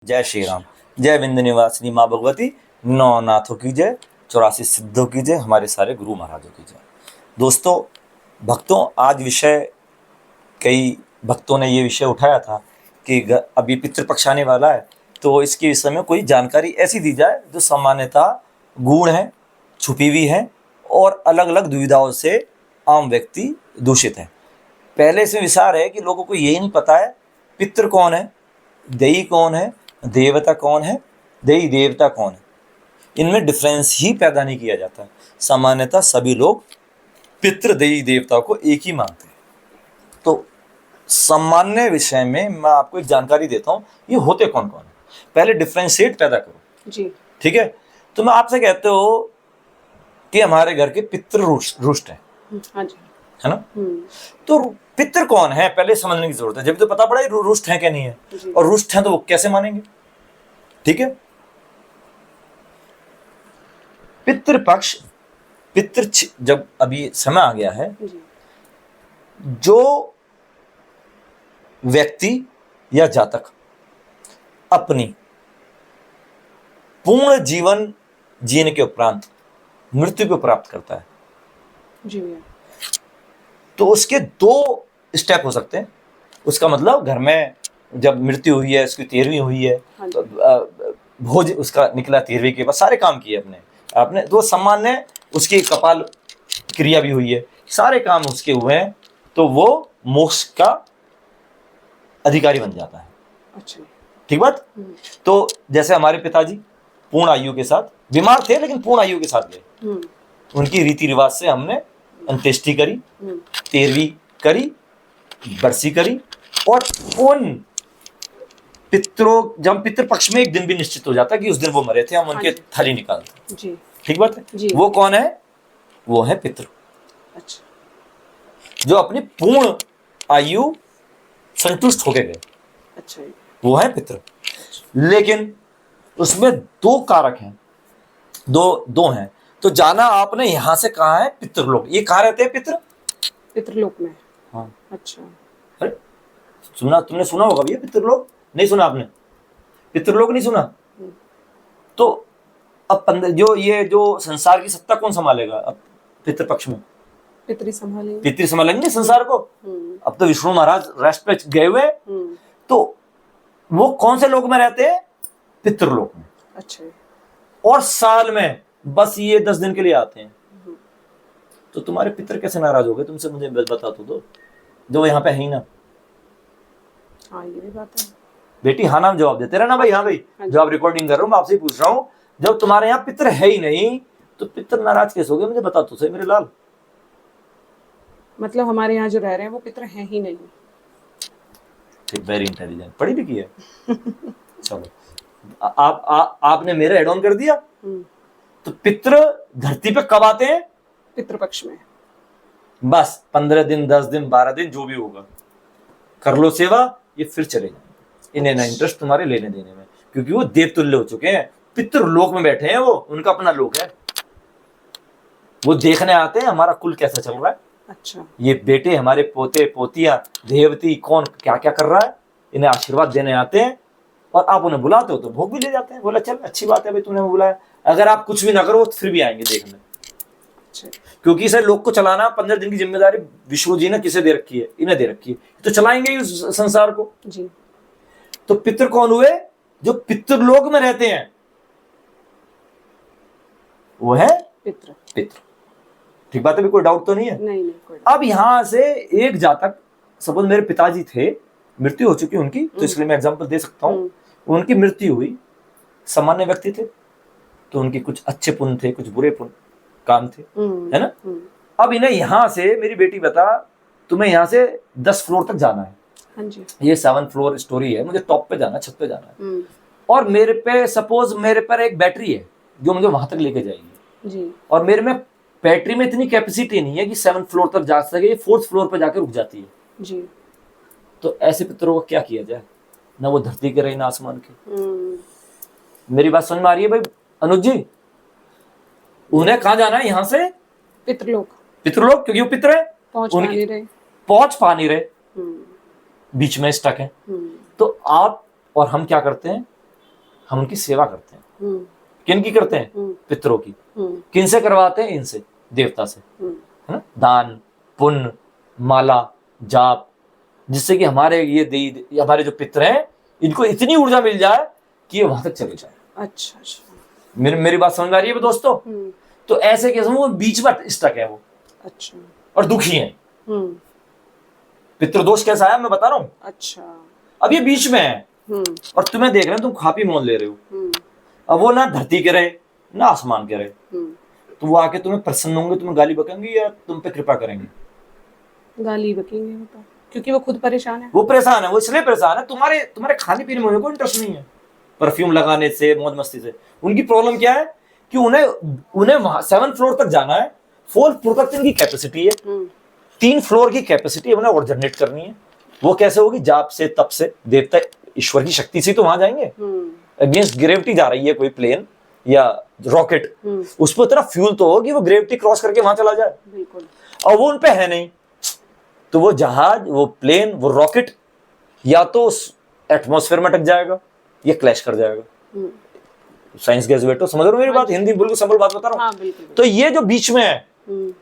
जय श्री राम। जय विंध्य निवासिनी माँ भगवती, नौ नाथों की जय, 84 सिद्धों की जय, हमारे सारे गुरु महाराजों की जय। दोस्तों भक्तों, आज विषय कई भक्तों ने ये विषय उठाया था कि अभी पितृपक्ष आने वाला है, तो इसके विषय में कोई जानकारी ऐसी दी जाए जो सामान्यतः गूढ़ है, छुपी हुई है और अलग अलग दुविधाओं से आम व्यक्ति दूषित है। पहले इसमें विचार है कि लोगों को यही नहीं पता है पितृ कौन है, देई कौन है, देवता कौन है, देई देवता कौन है। इनमें डिफरेंस ही पैदा नहीं किया जाता। सामान्यतः सभी लोग पितृ देई देवता को एक ही मानते हैं। तो सामान्य विषय में मैं आपको एक जानकारी देता हूँ, ये होते कौन कौन है। पहले डिफरेंशिएट पैदा करो जी, ठीक है। तो मैं आपसे कहते हो कि हमारे घर के पितृ रुष्ट है, हाँ जी, है ना। तो पितृ कौन है पहले समझने की जरूरत है, जब तो पता पड़ा रुष्ट है क्या नहीं है, और रुष्ट है तो वो कैसे मानेंगे, ठीक है। पितृपक्ष, जब अभी समय आ गया है, जो व्यक्ति या जातक अपनी पूर्ण जीवन जीने के उपरांत मृत्यु को प्राप्त करता है जी, तो उसके दो स्टेप हो सकते हैं। उसका मतलब घर में जब मृत्यु हुई है, उसकी 13वीं हुई है, तो भोज उसका निकला 13वीं के बाद, सारे काम किए आपने तो सामान्य उसकी कपाल क्रिया भी हुई है, सारे काम उसके हुए हैं, तो वो मोक्ष का अधिकारी बन जाता है। अच्छा, ठीक बात। तो जैसे हमारे पिताजी पूर्ण आयु के साथ बीमार थे, लेकिन पूर्ण आयु के साथ गए, उनकी रीति रिवाज से हमने अंत्येष्टि करी, 13वीं करी, बरसी करी, और उन पितरों, जब पितृपक्ष में एक दिन भी निश्चित हो जाता है कि उस दिन वो मरे थे, हम उनके थली निकालते हैं, ठीक बात है। वो कौन है? वो है पितृ। अच्छा, जो अपनी पूर्ण आयु संतुष्ट होके गए, अच्छा, वो है पितृ। लेकिन उसमें दो कारक हैं, दो हैं। तो जाना आपने यहां से कहा है पितृलोक। ये कहाँ रहते हैं पितृ? पितृलोक में। हाँ, अच्छा। अरे तुमने सुना होगा भैया पितृलोक, नहीं सुना आपने? पितृलोक नहीं सुना? तो अब जो संसार की सत्ता कौन संभालेगा अब पितृपक्ष में? पितृ संभालेंगे संसार को। अब तो विष्णु महाराज राष्ट्र पे गए हुए, तो वो कौन से लोक में रहते हैं? पितृलोक में। अच्छा। और साल में बस ये 10 दिन के लिए आते हैं। तो तुम्हारे पितर कैसे नाराज हो गए तुमसे, मुझे बता दो, जो यहाँ पे है ही ना। हाँ, ये भी बात है बेटी। हाँ नाम जवाब देते रहना भाई। हाँ भाई, जो आप रिकॉर्डिंग कर रहा हूँ मैं आपसे ही पूछ रहा हूँ, जब तुम्हारे यहाँ पितर है ही नहीं तो पितर नाराज कैसे हो गए, मुझे बता तो सही मेरे लाल। मतलब हमारे यहाँ जो रह रहे हैं वो पितर है ही नहीं। ठीक, वेरी इंटेलिजेंट, पढ़ी लिखी है। चलो, आपने मेरा एड ऑन कर दिया। तो पितृ धरती पे कब आते हैं? पितृपक्ष में। बस 15 दिन, 10 दिन, 12 दिन, जो भी होगा कर लो सेवा, ये फिर चले जाएंगे। इन्हें ना इंटरेस्ट तुम्हारे लेने देने में, क्योंकि वो देवतुल्य हो चुके हैं, पितृलोक में बैठे हैं, वो उनका अपना लोक है। वो देखने आते हैं हमारा कुल कैसा चल रहा है। अच्छा, ये बेटे हमारे पोते पोतियां, देवती कौन क्या क्या कर रहा है, इन्हें आशीर्वाद देने आते हैं। और आप उन्हें बुलाते हो तो भोग भी ले जाते हैं। बोला चल अच्छी बात है भाई, तूने बुलाया। अगर आप कुछ भी ना करो फिर भी आएंगे देखने। अच्छा, क्योंकि इसे लोग को चलाना 15 दिन की जिम्मेदारी विष्णु जी ने किसे दे रखी है? इन्हें दे रखी है, तो चलाएंगे ही उस संसार को जी। तो पितृ कौन हुए? जो पितृलोक में रहते हैं वो है पितृ। ठीक बात है, कोई डाउट तो नहीं है? नहीं, कोई। अब यहां से एक जातक, सपोज मेरे पिताजी थे, मृत्यु हो चुकी उनकी, तो इसलिए मैं एग्जांपल दे सकता हूं। उनकी मृत्यु हुई, सामान्य व्यक्ति थे, तो उनके कुछ अच्छे पुण्य थे, कुछ बुरे पुण्य काम थे, है ना। अब इन्हें यहां से, मेरी बेटी बता, तुम्हें यहां से 10 फ्लोर तक जाना है। हाँ जी। ये 7 फ्लोर स्टोरी है, मुझे टॉप पे जाना है, छत पे जाना है। और मेरे पे सपोज मेरे पर एक बैटरी है जो मुझे वहां तक लेके जाएगी जी। और मेरे में बैटरी में इतनी कैपेसिटी नहीं है कि 7 फ्लोर तक जा सके, 4th फ्लोर पर जाकर रुक जाती है जी। तो ऐसे पितरों को क्या किया जाए? ना वो धरती के रहे ना आसमान के। मेरी बात समझ में आ रही है भाई अनुज जी? उन्हें कहाँ जाना है यहाँ से? पितृलोक। क्योंकि वो पितर है, पहुंच पा नहीं रहे, बीच में स्टक है। तो आप और हम क्या करते हैं? हम उनकी सेवा करते हैं। हम्म, किन की करते हैं? हम्म, पितरों की। हम्म, किन से करवाते हैं? इनसे, देवता से, हम्म, है ना? दान, पुण्य, माला, जाप, जिससे कि हमारे ये हमारे जो पितर हैं इनको इतनी ऊर्जा मिल जाए कि ये वहां तक चले जाए। अच्छा अच्छा। मेरी बात समझ में आ रही है दोस्तों? हम्म, तो ऐसे केस में वो बीच में स्टक है वो, अच्छा। और दुखी है। हम्म, पितृदोष कैसा है मैं बता रहा हूँ। अच्छा। अब ये बीच में है हम्म, और तुम्हें देख रहे हैं, तुम खा पी मोल ले रहे हो। हम्म, अब वो ना धरती के रहे ना आसमान के रहे, हम्म। तो वो आके तुम्हें प्रसन्न होंगे, तुम्हें गाली बकेंगे या तुम पे कृपा करेंगे? गाली बकेंगे वो तो, क्योंकि वो खुद परेशान है। वो परेशान है, वो इसलिए परेशान है, तुम्हारे खाने पीने में उन्हें कोई इंटरेस्ट नहीं है, परफ्यूम लगाने से, मौज मस्ती से। उनकी प्रॉब्लम क्या है कि उन्हें उन्हें वहां 7th फ्लोर तक जाना है, 4th फ्लोर तक इनकी कैपेसिटी है, 3 फ्लोर की कैपेसिटी उन्हें और जनरेट करनी है। वो कैसे होगी? जाप से, तप से, देवता ईश्वर की शक्ति से तो वहां जाएंगे। अगेंस्ट ग्रेविटी जा रही है कोई प्लेन या रॉकेट, उस पर इतना फ्यूल तो हो कि वो ग्रेविटी क्रॉस करके वहां चला जाए। बिल्कुल। और वो उनपे है नहीं, तो वो जहाज, वो प्लेन, वो रॉकेट या तो उस एटमॉस्फेयर में अटक जाएगा या क्लैश कर जाएगा। साइंस ग्रेजुएट हो, समझ रहे हो मेरी बात? हिंदी बिल्कुल सिंपल बात बता रहा हूँ। बिल्कुल। तो ये जो बीच में है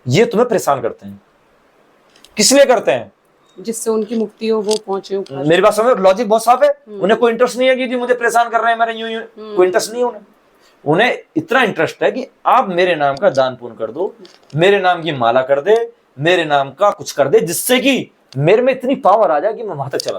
ये तुम्हें परेशान करते हैं। किस लिए करते हैं? जिससे उनकी मुक्ति हो, वो पहुंचे ऊपर। मेरी बात समझ, लॉजिक बहुत साफ है। उन्हें कोई इंटरेस्ट नहीं है कि जी मुझे परेशान कर रहे हैं मेरे यूं कोई इंटरेस्ट नहीं है उन्हें। उन्हें इतना इंटरेस्ट है कि आप मेरे नाम का दान पुण्य कर दो, मेरे नाम की माला कर दे, मेरे नाम का कुछ कर दे, जिससे कि मेरे में इतनी पावर आ जाए कि मैं वहां तक चला